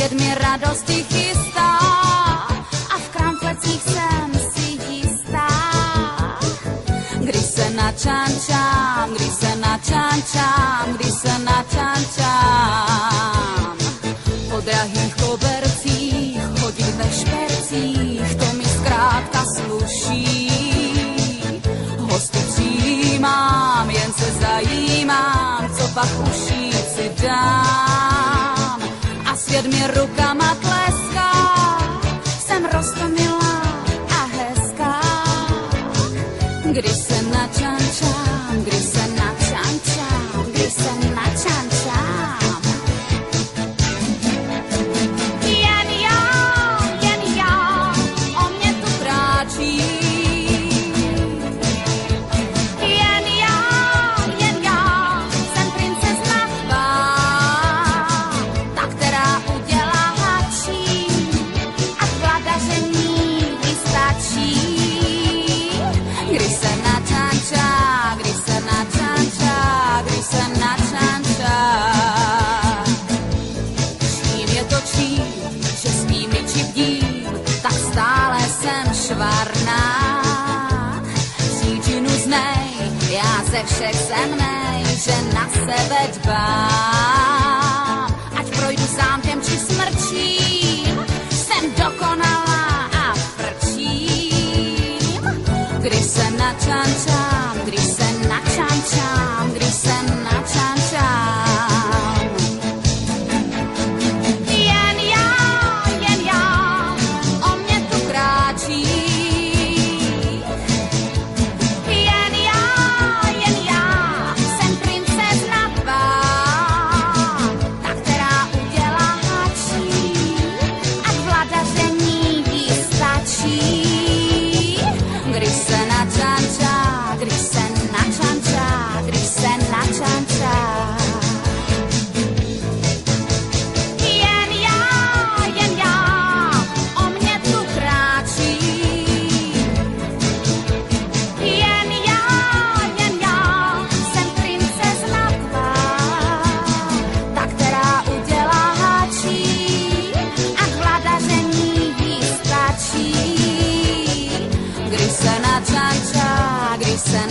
svět mi radosti chystá a v kramflecích jsem si jistá. Když se načančám, když se načančám, když se načančám. Po drahých kobercích, chodit ve špercích, to mi zkrátka sluší. Hosty přijímám, jen se zajímám, co pak uší si dám. A svět mi rukama tleská, jsem roztomilá a hezká. Když se načančám, když se načančám, když se načančám. Jen já, o mě tu kráčí. Jen já, jsem princezna tvá, ta, která udělá hačí a vladaření vystačí. Když se načančá, když se načančá, když se načančá. Čím je to čím, že s nimi čipdím, tak stále jsem švarná. Příčinu znej, já ze všech jsem nej, že na sebe dbám. Ať projdu zámkem či smrčím, jsem dokonalá a frčím. Když se načančám, když se načančám, když se načančám. Jen já, o mě tu kráčí. Jen já, jsem princezna tvá, ta, která udělá hačí a k vladaření jí stačí. Když se načančá, když se načančá, když se načančá. Jen já, o mě tu kráčí. Jen já, jsem princezna tvá, ta, která udělá hačí a k vladaření jí stačí. Když se načančá, když se